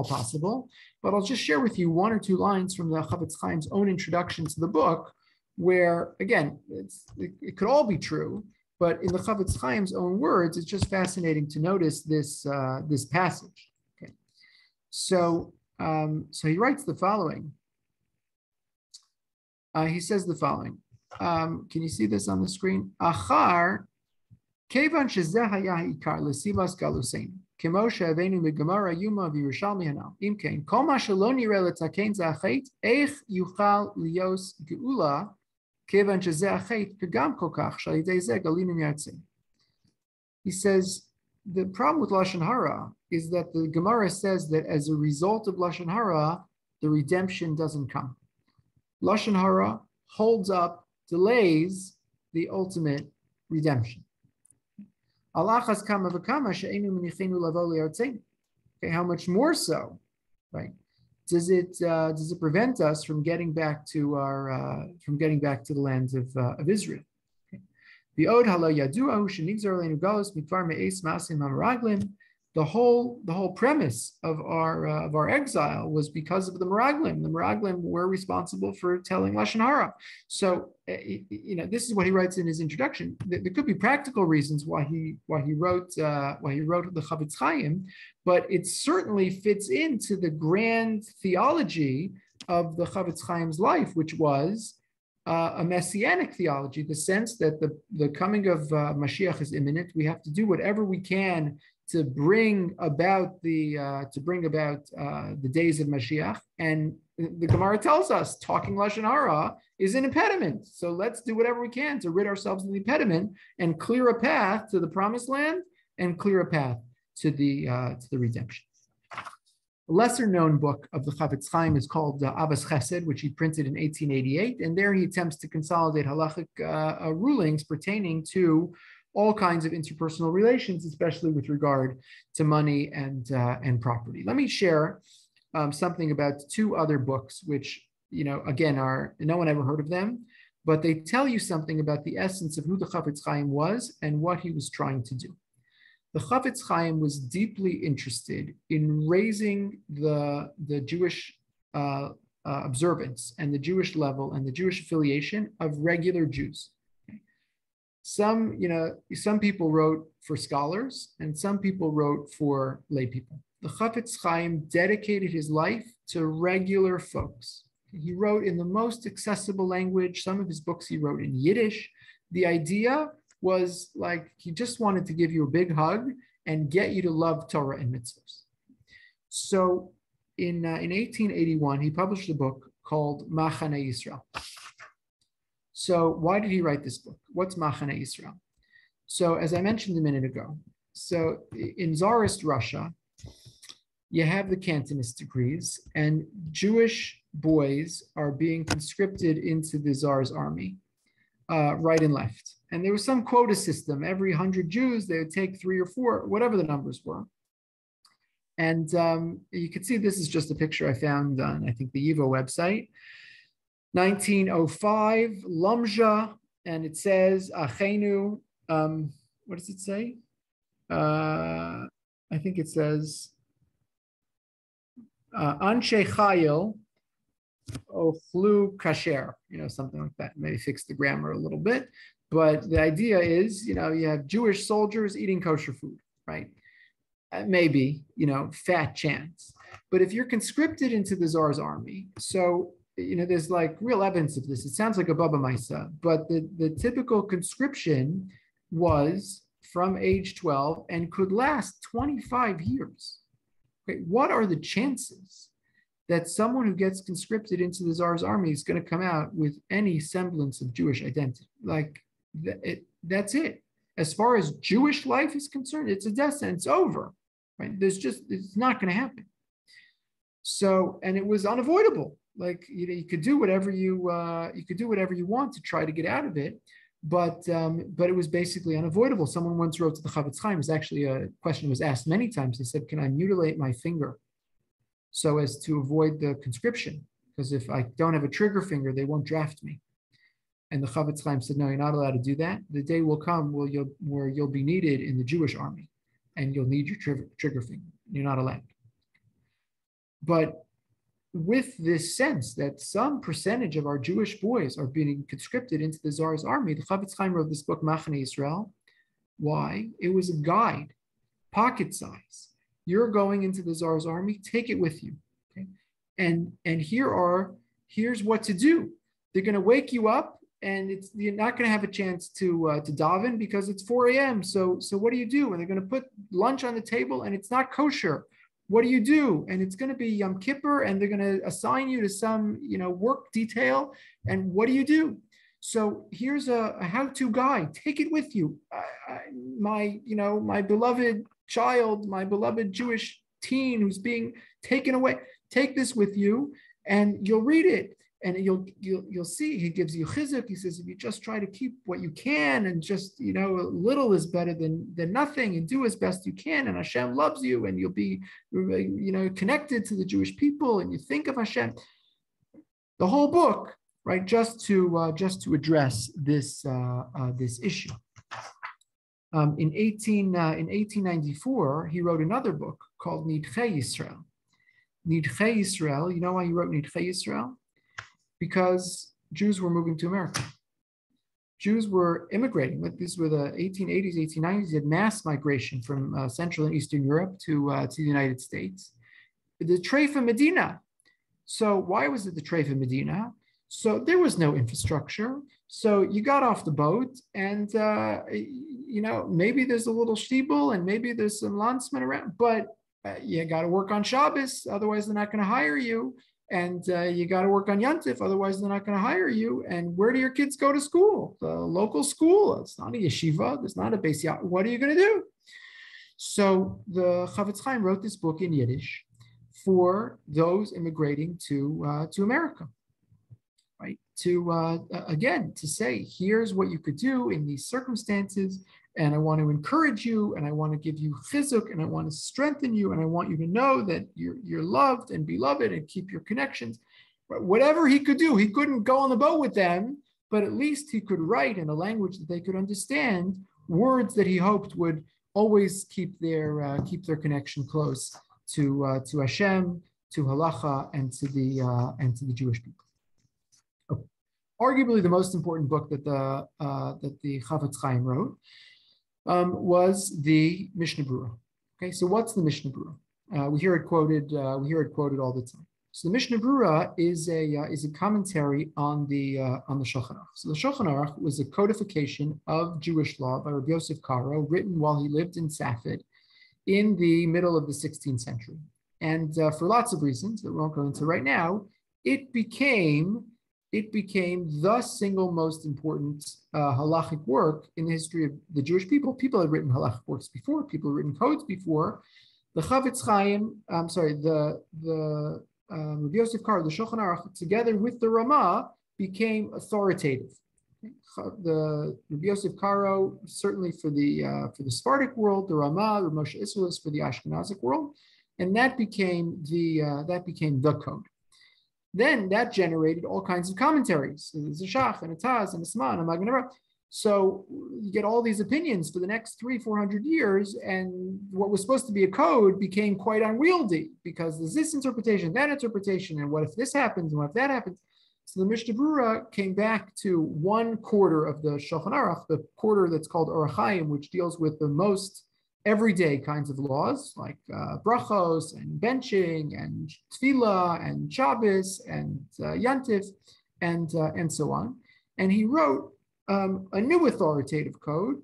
possible. But I'll just share with you one or two lines from the Chavetz Chaim's own introduction to the book, where again it could all be true. But in the Chavetz Chaim's own words, it's just fascinating to notice this passage. Okay, so he writes the following. He says the following. Can you see this on the screen? Achar kevan shezeh haya ha'ikar lesivas galusein kemo she'avenu megamara yuma v'Yerushalmi hanal imkein kol ma shelo nireh letaken zeh eich yuchal lios geula. He says, the problem with Lashon Hara is that the Gemara says that as a result of Lashon Hara, the redemption doesn't come. Lashon Hara holds up, delays the ultimate redemption. Okay, how much more so, right? Does it prevent us from getting back to the lands of Israel? The whole premise of our exile was because of the Meraglim. The Meraglim were responsible for telling Lashon Hara. So this is what he writes in his introduction. There could be practical reasons why he wrote the Chavetz Chaim, but it certainly fits into the grand theology of the Chavetz Chaim's life, which was a messianic theology, the sense that the coming of Mashiach is imminent. We have to do whatever we can to bring about the days of Mashiach. And the Gemara tells us talking Lashon Hara is an impediment. So let's do whatever we can to rid ourselves of the impediment and clear a path to the promised land and clear a path to the redemption. A lesser known book of the Chavetz Chaim is called Abbas Chesed, which he printed in 1888. And there he attempts to consolidate halachic rulings pertaining to all kinds of interpersonal relations, especially with regard to money and property. Let me share something about two other books, which, again, are no one ever heard of them, but they tell you something about the essence of who the Chavetz Chaim was and what he was trying to do. The Chavetz Chaim was deeply interested in raising the Jewish observance and the Jewish level and the Jewish affiliation of regular Jews. Some people wrote for scholars and some people wrote for lay people. The Chavetz Chaim dedicated his life to regular folks. He wrote in the most accessible language. Some of his books he wrote in Yiddish. The idea was like he just wanted to give you a big hug and get you to love Torah and mitzvahs. So in 1881, he published a book called Machane Yisrael. So why did he write this book? What's Machane Yisrael? So as I mentioned a minute ago, so in Tsarist Russia, you have the Cantonist decrees, and Jewish boys are being conscripted into the Tsar's army, right and left. And there was some quota system. Every 100 Jews, they would take 3 or 4, whatever the numbers were. And you can see this is just a picture I found on, I think, the YIVO website. 1905, Lumja, and it says, Achenu, what does it say? I think it says, Anshe Chayil, Ochlu Kasher, something like that. Maybe fix the grammar a little bit. But the idea is, you have Jewish soldiers eating kosher food, right? Maybe, fat chance. But if you're conscripted into the Tsar's army, so, there's like real evidence of this. It sounds like a Baba Maisa, but the typical conscription was from age 12 and could last 25 years. Okay, what are the chances that someone who gets conscripted into the Tsar's army is going to come out with any semblance of Jewish identity? Like, that's it. As far as Jewish life is concerned, it's a death sentence. It's over, right? It's not going to happen. So, and it was unavoidable. Like, you could do whatever you want to try to get out of it, but it was basically unavoidable. Someone once wrote to the Chavetz Chaim. It was actually a question that was asked many times. They said, "Can I mutilate my finger so as to avoid the conscription? Because if I don't have a trigger finger, they won't draft me." And the Chavetz Chaim said, "No, you're not allowed to do that. The day will come where you'll be needed in the Jewish army, and you'll need your trigger finger. You're not allowed." But with this sense that some percentage of our Jewish boys are being conscripted into the Tsar's army, the Chavetz Chaim wrote this book, Machane Yisrael. Why? It was a guide, pocket size. You're going into the Tsar's army, take it with you. Okay? And here's what to do. They're going to wake you up, and you're not going to have a chance to daven because it's 4 a.m. So what do you do? And they're going to put lunch on the table, and it's not kosher. What do you do? And it's going to be Yom Kippur, and they're going to assign you to some, work detail. And what do you do? So here's a how-to guide. Take it with you. My beloved child, my beloved Jewish teen who's being taken away. Take this with you, and you'll read it. And you'll see, he gives you chizuk. He says, if you just try to keep what you can, and just, little is better than nothing, and do as best you can, and Hashem loves you, and you'll be, connected to the Jewish people, and you think of Hashem. The whole book, right? Just to address this issue. In 1894, he wrote another book called Nidchei Yisrael. Nidchei Yisrael. You know why he wrote Nidchei Yisrael? Because Jews were moving to America. Jews were immigrating. These were the 1880s, 1890s. You had mass migration from Central and Eastern Europe to the United States. The Treifa Medina. So why was it the Treifa Medina? So there was no infrastructure. So you got off the boat, and maybe there's a little shtibel, and maybe there's some landsmen around, but you got to work on Shabbos, otherwise they're not going to hire you. And you got to work on Yontif, otherwise they're not going to hire you. And where do your kids go to school? The local school. It's not a yeshiva. There's not a Beis Yaakov. What are you going to do? So the Chavetz Chaim wrote this book in Yiddish for those immigrating to America, right? To say, here's what you could do in these circumstances. And I want to encourage you, and I want to give you chizuk, and I want to strengthen you, and I want you to know that you're loved and beloved, and keep your connections. But whatever he could do, he couldn't go on the boat with them, but at least he could write in a language that they could understand words that he hoped would always keep their connection close to Hashem, to halacha, and to the Jewish people. Okay. Arguably, the most important book that the Chavetz Chaim wrote was the Mishnah Berurah. Okay, so what's the Mishnah Berurah? We hear it quoted all the time. So the Mishnah Berurah is a commentary on the Shulchan Aruch. So the Shulchan Aruch was a codification of Jewish law by Rabbi Yosef Karo, written while he lived in Safed in the middle of the 16th century. And for lots of reasons that we won't go into right now, it became the single most important halachic work in the history of the Jewish people. People had written halachic works before. People had written codes before. The Chavetz Chaim, the Rabbi Yosef Karo, the Shulchan Aruch, together with the Ramah, became authoritative. The Rabbi Yosef Karo, certainly for the Sephardic world, the Ramah, Rav Moshe Isserles for the Ashkenazic world, and that became the code. Then that generated all kinds of commentaries. So there's a Shach and a Taz and a Sma and a Magen Avraham. So you get all these opinions for the next 300-400 years, and what was supposed to be a code became quite unwieldy because there's this interpretation, that interpretation, and what if this happens, and what if that happens? So the Mishnah Berurah came back to one quarter of the Shulchan Aruch, the quarter that's called Orach Chaim, which deals with the most everyday kinds of laws, like brachos and benching and tefillah and Shabbos and yantif and so on. And he wrote a new authoritative code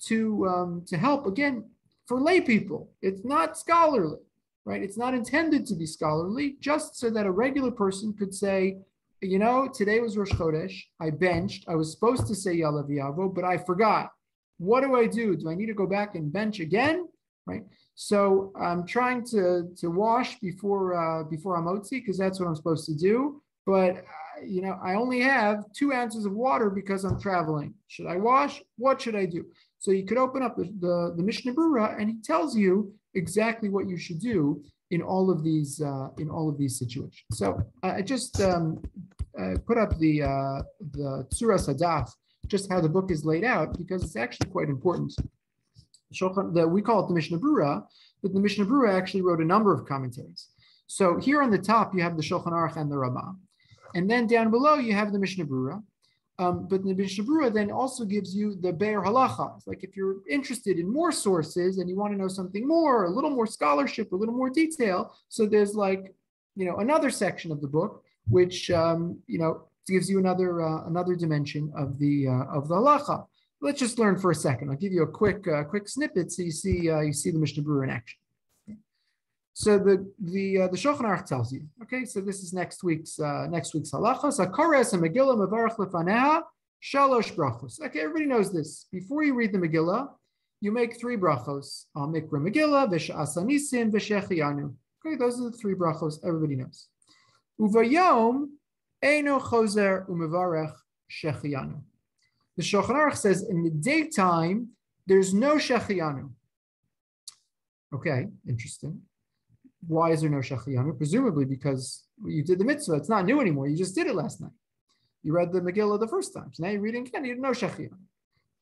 to help, again, for lay people. It's not scholarly, right? It's not intended to be scholarly, just so that a regular person could say, you know, today was Rosh Chodesh, I benched, I was supposed to say Yalav Yavo, but I forgot. What do I do? Do I need to go back and bench again, right? So I'm trying to wash before Hamotzi, because that's what I'm supposed to do, but you know, I only have 2 ounces of water because I'm traveling. Should I wash? What should I do? So you could open up the Mishnah Berurah, and he tells you exactly what you should do in all of these situations. So I just put up the Tzuras Hadaf, just how the book is laid out, because it's actually quite important. We call it the Mishnah Berurah, but the Mishnah Berurah actually wrote a number of commentaries. So here on the top you have the Shulchan Aruch and the Ramah. And then down below, you have the Mishnah Berurah. But the Mishnah Berurah then also gives you the Be'er Halachas. Like if you're interested in more sources and you want to know something more, a little more scholarship, a little more detail. So there's like, you know, another section of the book, which, you know, gives you another dimension of the halacha. Let's just learn for a second. I'll give you a quick snippet so you see the Mishnah Berurah in action. So the Shulchan Aruch tells you, okay, so this is next week's halachos. Hakores and Megillah mevarach lefaneha shalosh brachos. Okay, everybody knows this. Before you read the Megillah, you make 3 brachos. Al mikra Megillah, v'sha'as hanisim, v'shechianu. Okay, those are the 3 brachos everybody knows. Uvayom eino chozer umevarach shechianu. The Shulchan Aruch says in the daytime there's no shechianu. Okay, interesting. Why is there no Shechianu? Presumably because you did the mitzvah. It's not new anymore. You just did it last night. You read the Megillah the first time. So now you're reading again. You didn't know Shechianu.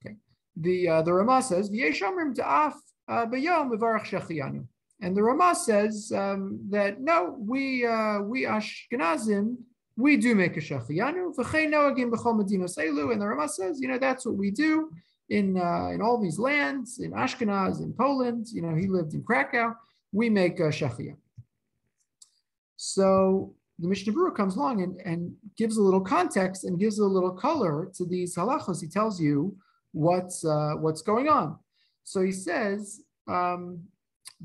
Okay. The Ramah says, V'yesh amrim ta'af b'yom v'varach Shechianu. And the Ramah says that no, we Ashkenazim, we do make a Shechianu. V'chei noagim b'chol medinos elu. And the Ramah says, you know, that's what we do in all these lands, in Ashkenaz, in Poland. You know, he lived in Krakow. We make a shechiyah. So the Mishnah Berurah comes along and gives a little context and gives a little color to these halachos. He tells you what's going on. So he says, "V'nachon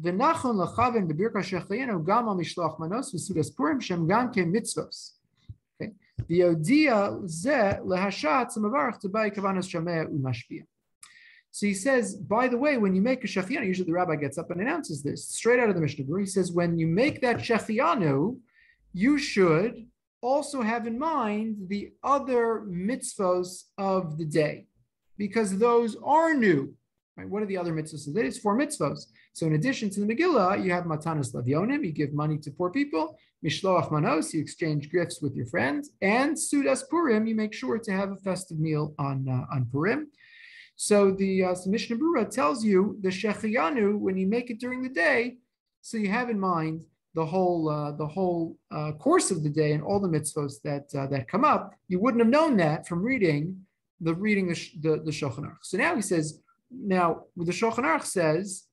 lachavin bebirka shechiyanu gam al mishloach manos v'sudas purim shem gam ke mitzvos." Okay, v'yodia ze lehashat samavarach t'bai kavanas shameh u'mashpia. So he says, by the way, when you make a shechianu, usually the rabbi gets up and announces this straight out of the Mishnah Berurah. He says, when you make that shechianu, you should also have in mind the other mitzvos of the day, because those are new. Right? What are the other mitzvos of the day? It's 4 mitzvos. So in addition to the Megillah, you have matanas lavyonim, you give money to poor people, mishloach manos, you exchange gifts with your friends, and sudas purim, you make sure to have a festive meal on Purim. So the Mishnah Berurah tells you the shechianu, when you make it during the day, so you have in mind the whole course of the day and all the mitzvos that come up. You wouldn't have known that from reading the Shulchan Aruch. So now he says, now the Shulchan Aruch says,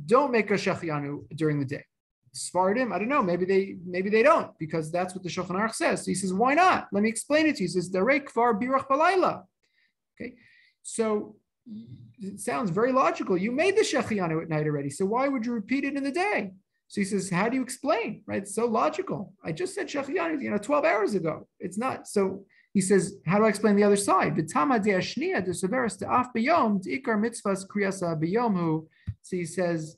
don't make a shechianu during the day. Sfardim, I don't know, maybe they don't, because that's what the Shulchan Aruch says. So he says, why not? Let me explain it to you. He says, Darei kvar birach balayla. Okay. So it sounds very logical. You made the shechianu at night already, so why would you repeat it in the day? So he says, how do you explain? Right? It's so logical. I just said shechianu, 12 hours ago. It's not. So he says, how do I explain the other side? So he says,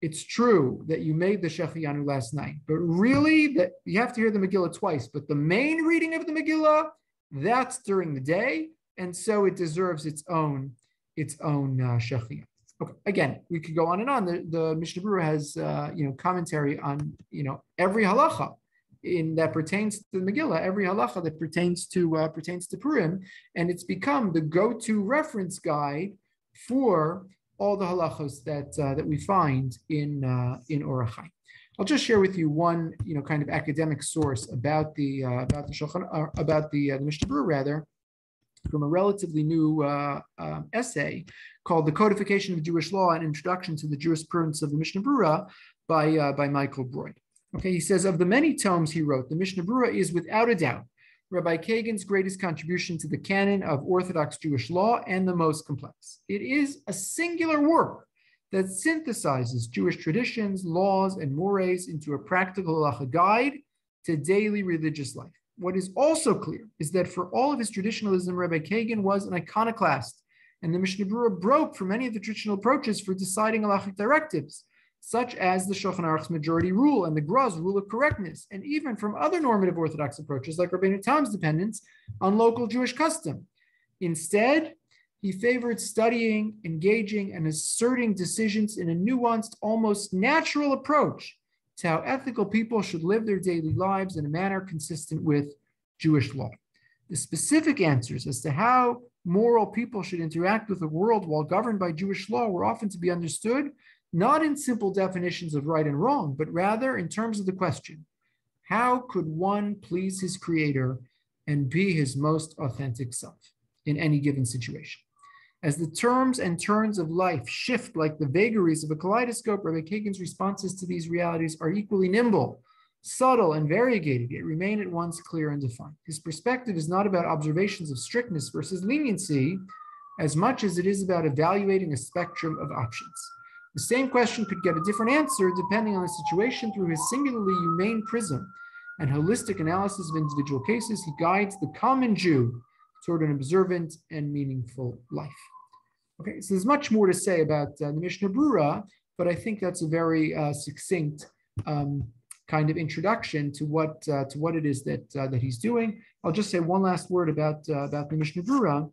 it's true that you made the shechianu last night, but really that you have to hear the Megillah twice. But the main reading of the Megillah, that's during the day. And so it deserves its own shechiyah. Okay. Again, we could go on and on. The Mishnah Berurah has commentary on every halacha that pertains to the Megillah, every halacha that pertains to Purim, and it's become the go-to reference guide for all the halachos that we find in Orach Chaim. I'll just share with you one, kind of academic source about the Mishnah Berurah, rather, from a relatively new essay called "The Codification of Jewish Law: An Introduction to the Jurisprudence of the Mishnah Berurah" by Michael Broyd. Okay, he says, of the many tomes he wrote, the Mishnah Berurah is without a doubt Rabbi Kagan's greatest contribution to the canon of Orthodox Jewish law and the most complex. It is a singular work that synthesizes Jewish traditions, laws, and mores into a practical halacha guide to daily religious life. What is also clear is that for all of his traditionalism, Rabbi Kagan was an iconoclast, and the Mishnah Berurah broke from many of the traditional approaches for deciding halachic directives, such as the Shulchan Aruch's majority rule and the Gra's rule of correctness, and even from other normative Orthodox approaches like Rabbeinu Tam's dependence on local Jewish custom. Instead, he favored studying, engaging, and asserting decisions in a nuanced, almost natural approach to how ethical people should live their daily lives in a manner consistent with Jewish law. The specific answers as to how moral people should interact with the world while governed by Jewish law were often to be understood not in simple definitions of right and wrong, but rather in terms of the question, how could one please his creator and be his most authentic self in any given situation? As the terms and turns of life shift like the vagaries of a kaleidoscope, Rabbi Kagan's responses to these realities are equally nimble, subtle, and variegated, yet remain at once clear and defined. His perspective is not about observations of strictness versus leniency, as much as it is about evaluating a spectrum of options. The same question could get a different answer depending on the situation. Through his singularly humane prism and holistic analysis of individual cases, he guides the common Jew toward an observant and meaningful life. Okay, so there's much more to say about the Mishnah Berurah, but I think that's a very succinct kind of introduction to what it is that he's doing. I'll just say one last word about the Mishnah Berurah,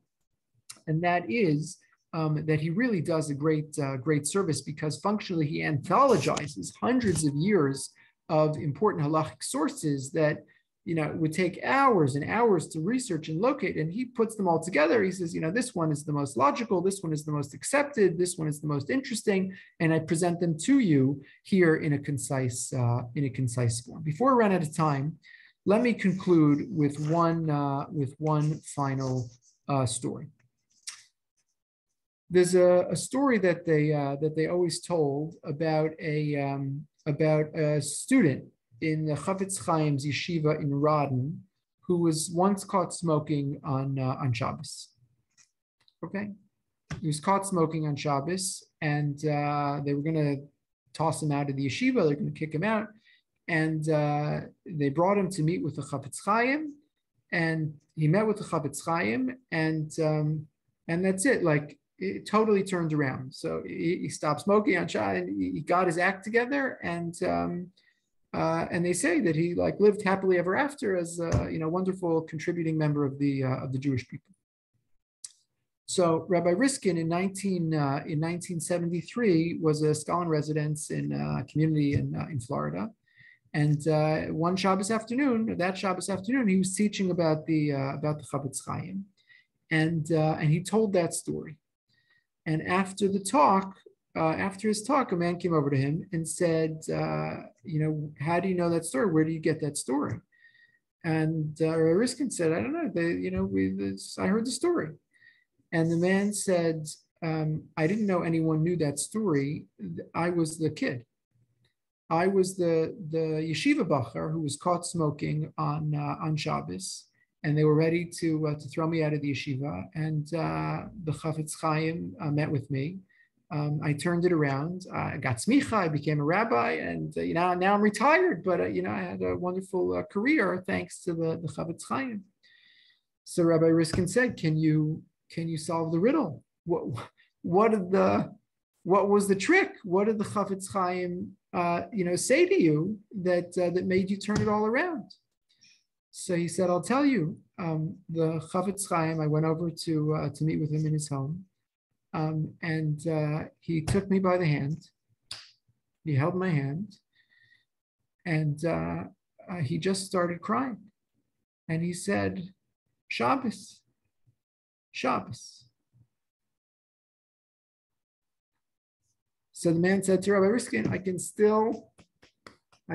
and that is that he really does a great service because functionally he anthologizes hundreds of years of important halachic sources that would take hours and hours to research and locate, and he puts them all together. He says, this one is the most logical, this one is the most accepted, this one is the most interesting, and I present them to you here in a concise form. Before I run out of time, let me conclude with one final story. There's a story that they always told about a student in the Chafetz Chaim's yeshiva in Radin who was once caught smoking on Shabbos. Okay, he was caught smoking on Shabbos, and they were going to toss him out of the yeshiva. They're going to kick him out, and they brought him to meet with the Chafetz Chaim, and he met with the Chafetz Chaim, and that's it. Like, it totally turned around. So he stopped smoking on Shabbos, and he got his act together, and they say that he lived happily ever after as a wonderful contributing member of the Jewish people. So Rabbi Riskin in 1973 was a scholar in residence in a community in Florida, and one Shabbos afternoon, he was teaching about the Chafetz Chaim, and he told that story. And after his talk, a man came over to him and said, how do you know that story? Where do you get that story? And Riskin said, I don't know. I heard the story. And the man said, I didn't know anyone knew that story. I was the kid. I was the yeshiva bacher who was caught smoking on Shabbos. And they were ready to throw me out of the yeshiva. And the Chafetz Chaim met with me. I turned it around. I got smicha. I became a rabbi, and now I'm retired. But I had a wonderful career thanks to the Chafetz Chaim. So Rabbi Riskin said, "Can you solve the riddle? What was the trick? What did the Chafetz Chaim say to you that made you turn it all around?" So he said, "I'll tell you. The Chafetz Chaim, I went over to meet with him in his home, and he took me by the hand. He held my hand, and he just started crying. And he said, Shabbos, Shabbos. So the man said to Rabbi Riskin, I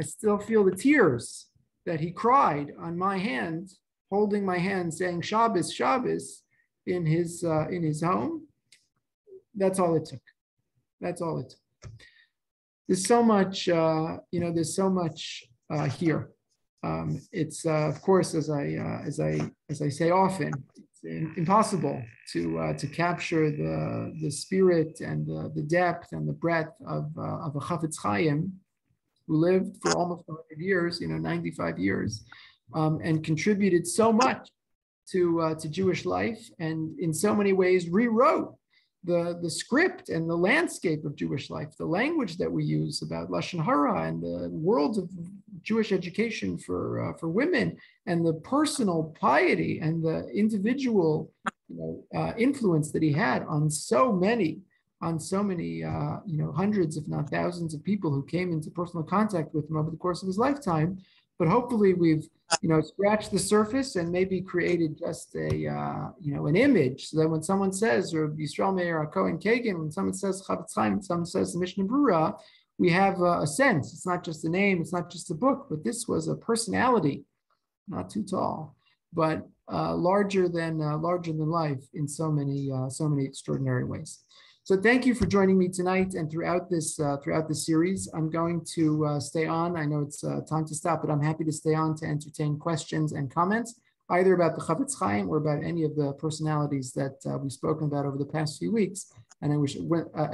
still feel the tears that he cried on my hand, holding my hand, saying Shabbos, Shabbos in his home. That's all it took. That's all it took. There's so much, there's so much here. It's of course, as I say often, it's impossible to capture the spirit and the depth and the breadth of a Chafetz Chaim who lived for almost 100 years, 95 years, and contributed so much to Jewish life, and in so many ways rewrote the script and the landscape of Jewish life, the language that we use about Lashon Hara and the world of Jewish education for women, and the personal piety and the individual influence that he had on so many hundreds, if not thousands of people who came into personal contact with him over the course of his lifetime. But hopefully we've scratched the surface and maybe created just an image, so that when someone says, or Yisrael Meir Cohen Kagan, when someone says Chafetz Chaim, when someone says the Mishnah Berurah, we have a sense. It's not just a name, it's not just a book, but this was a personality, not too tall, but larger than life in so many extraordinary ways. So thank you for joining me tonight and throughout this series. I'm going to stay on. I know it's time to stop, but I'm happy to stay on to entertain questions and comments, either about the Chafetz Chaim or about any of the personalities that we've spoken about over the past few weeks. And I wish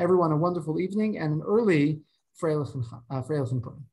everyone a wonderful evening and an early Freilichen Purim.